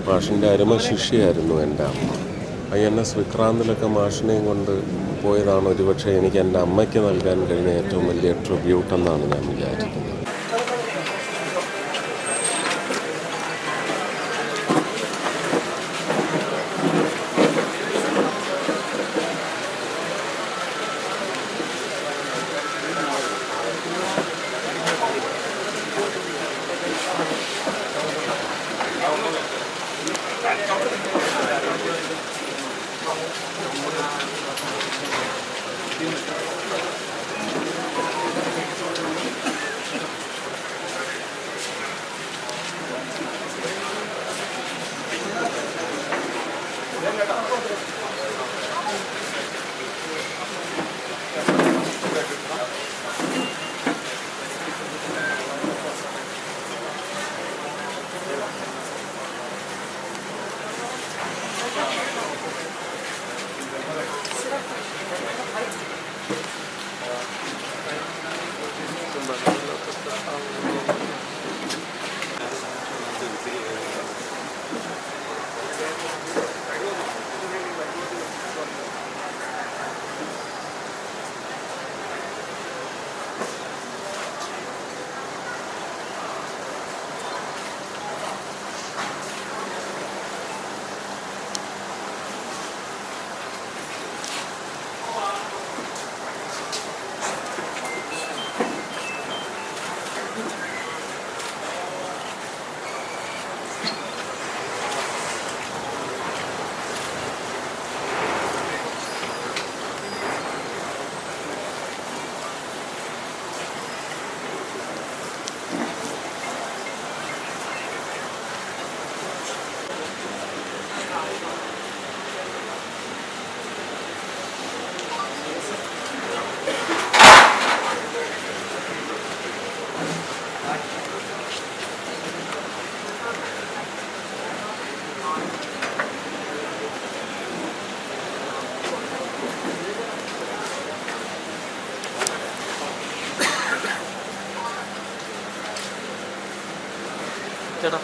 മാഷിൻ്റെ അരുമ ശിഷ്യയായിരുന്നു എൻ്റെ അമ്മ. INS വിക്രാന്തിലൊക്കെ മാഷിനെയും കൊണ്ട് പോയതാണ് ഒരുപക്ഷെ എനിക്ക് എൻ്റെ അമ്മയ്ക്ക് നൽകാൻ കഴിഞ്ഞ ഏറ്റവും വലിയ ട്രിബ്യൂട്ടെന്നാണ് ഞാൻ വിചാരിക്കുന്നത്. ചേട്ടാ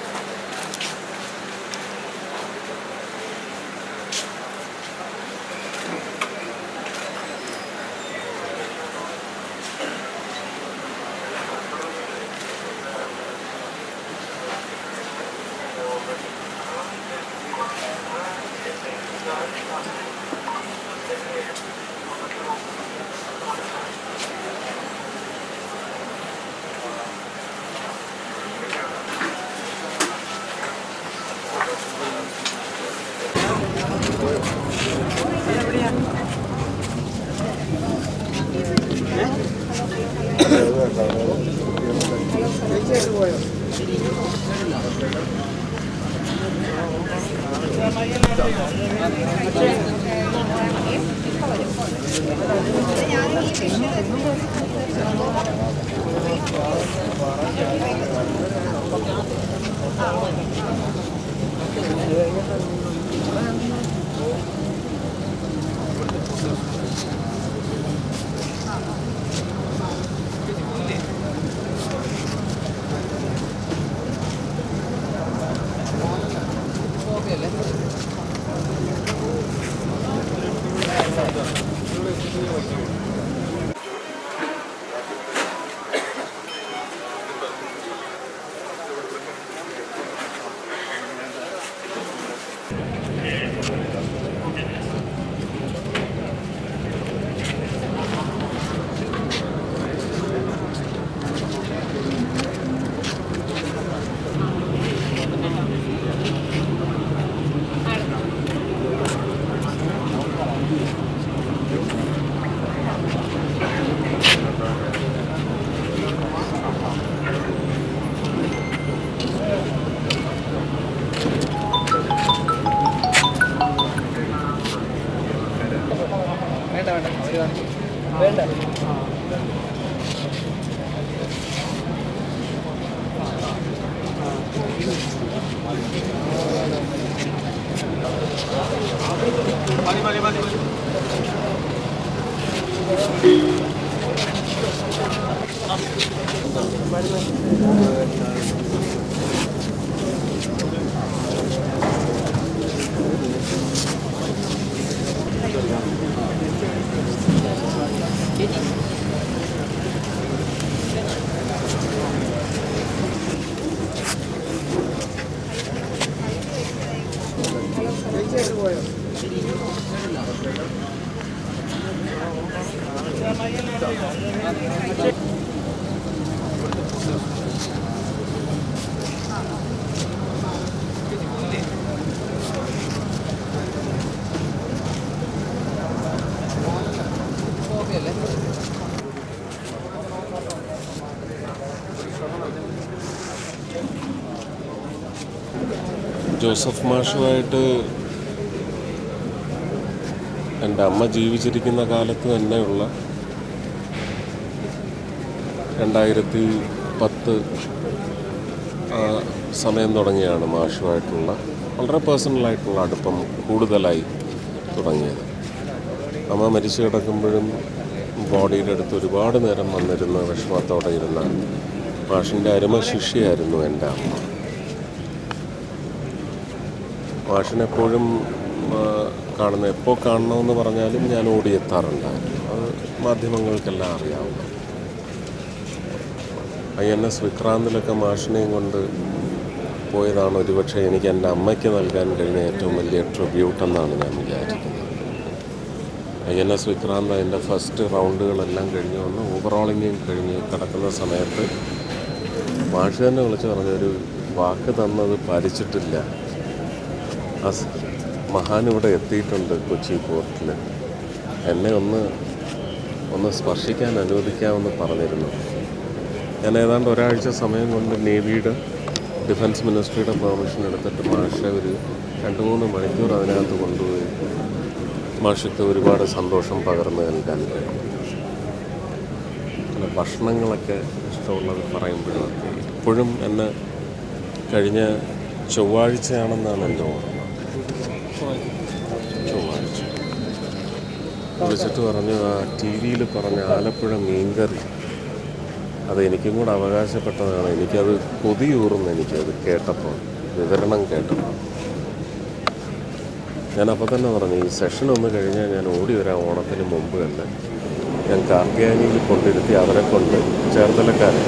ജോസഫ് മാഷുമായിട്ട് എൻ്റെ അമ്മ ജീവിച്ചിരിക്കുന്ന കാലത്ത് തന്നെയുള്ള 2010 സമയം തുടങ്ങിയാണ് മാഷുമായിട്ടുള്ള വളരെ പേഴ്സണലായിട്ടുള്ള അടുപ്പം കൂടുതലായി തുടങ്ങിയത്. അമ്മ മരിച്ചു കിടക്കുമ്പോഴും ബോഡിയുടെ അടുത്ത് ഒരുപാട് നേരം വന്നിരുന്ന വിഷമത്തോടെ ഇരുന്ന മാഷിൻ്റെ അരുമ ശിഷ്യയായിരുന്നു എൻ്റെ അമ്മ. മാഷിനെപ്പോഴും എപ്പോൾ കാണണമെന്ന് പറഞ്ഞാലും ഞാൻ ഓടിയെത്താറുണ്ടായിരുന്നു. അത് മാധ്യമങ്ങൾക്കെല്ലാം അറിയാവുന്ന. INS വിക്രാന്തിലൊക്കെ മാഷിനെയും കൊണ്ട് പോയതാണ് ഒരുപക്ഷെ എനിക്ക് എൻ്റെ അമ്മയ്ക്ക് നൽകാൻ കഴിഞ്ഞ ഏറ്റവും വലിയ ട്രിബ്യൂട്ടെന്നാണ് ഞാൻ വിചാരിക്കുന്നത്. INS വിക്രാന്ത് അതിൻ്റെ ഫസ്റ്റ് റൗണ്ടുകളെല്ലാം കഴിഞ്ഞ് വന്ന് ഓവറോളിങ്ങും കഴിഞ്ഞ് കിടക്കുന്ന സമയത്ത് മാഷ് തന്നെ വിളിച്ച് പറഞ്ഞൊരു വാക്ക് തന്നത് പാലിച്ചിട്ടില്ല. മഹാൻ ഇവിടെ എത്തിയിട്ടുണ്ട് കൊച്ചി പോർട്ടിൽ, എന്നെ ഒന്ന് സ്പർശിക്കാൻ അനുവദിക്കാമെന്ന് പറഞ്ഞിരുന്നു. ഞാൻ ഏതാണ്ട് ഒരാഴ്ച സമയം കൊണ്ട് നേവിയുടെ ഡിഫൻസ് മിനിസ്ട്രിയുടെ പെർമിഷൻ എടുത്തിട്ട് മാഷെ ഒരു 2-3 മണിക്കൂർ അതിനകത്ത് കൊണ്ടുപോയി മാഷയ്ക്ക് ഒരുപാട് സന്തോഷം പകർന്നു നൽകാൻ കഴിയും. പിന്നെ ഭക്ഷണങ്ങളൊക്കെ ഇഷ്ടമുള്ളത് പറയുമ്പോഴൊക്കെ ഇപ്പോഴും എന്നെ കഴിഞ്ഞ ചൊവ്വാഴ്ചയാണെന്നാണ് എൻ്റെ ഓർമ്മ. ചൊവ്വാഴ്ച വിളിച്ചിട്ട് പറഞ്ഞു, ആ TV-യിൽ പറഞ്ഞ ആലപ്പുഴ മീൻകറി അത് എനിക്കും കൂടെ അവകാശപ്പെട്ടതാണ്. എനിക്കത് കൊതിയൂറുന്നു. എനിക്കത് കേട്ടപ്പോൾ, വിവരണം കേട്ടപ്പോൾ ഞാൻ അപ്പോൾ തന്നെ പറഞ്ഞു, ഈ സെഷൻ ഒന്ന് കഴിഞ്ഞാൽ ഞാൻ ഓടി വരാം. ഓണത്തിന് മുമ്പ് തന്നെ ഞാൻ കാർത്തിയാനിയിൽ കൊണ്ടിരുത്തി അവരെ കൊണ്ട് ചേർത്തലക്കാരെ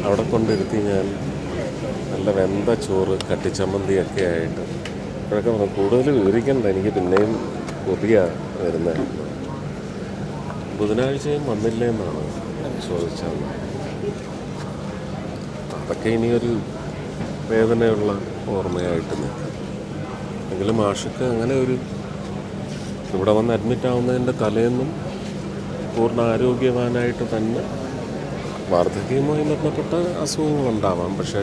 അവിടെ കൊണ്ടിരുത്തി ഞാൻ നല്ല വെന്ത ചോറ് കട്ടിച്ചമ്മന്തിയൊക്കെ ആയിട്ട് അപ്പോഴൊക്കെ പറഞ്ഞു, കൂടുതൽ വിവരിക്കണ്ട, എനിക്ക് പിന്നെയും കൊതിയാണ് വരുന്നത്. ബുധനാഴ്ചയും വന്നില്ലേ എന്നാണ് ചോദിച്ചത്. അതൊക്കെ ഇനിയൊരു വേദനയുള്ള ഓർമ്മയായിട്ട് നിൽക്കും. എങ്കിലും മാഷക്ക് അങ്ങനെ ഇവിടെ വന്ന് അഡ്മിറ്റ് ആവുന്നതിൻ്റെ തലേന്നും പൂർണ്ണ ആരോഗ്യവാനായിട്ട് തന്നെ, വാർദ്ധക്യവുമായി ബന്ധപ്പെട്ട അസുഖങ്ങളുണ്ടാവാം, പക്ഷേ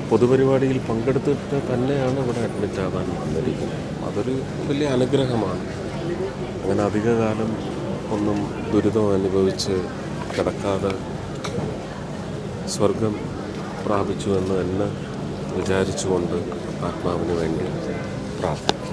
പൊതുപരിപാടിയിൽ പങ്കെടുത്തിട്ട് തന്നെയാണ് ഇവിടെ അഡ്മിറ്റ് ആവാൻ വന്നിരിക്കുന്നത്. അതൊരു വലിയ അനുഗ്രഹമാണ്. അങ്ങനെ അധികകാലം ഒന്നും ദുരിതം അനുഭവിച്ച് കിടക്കാതെ സ്വർഗം പ്രാപിച്ചു എന്ന് തന്നെ വിചാരിച്ചുകൊണ്ട് ആത്മാവിന് വേണ്ടി പ്രാർത്ഥിക്കുക.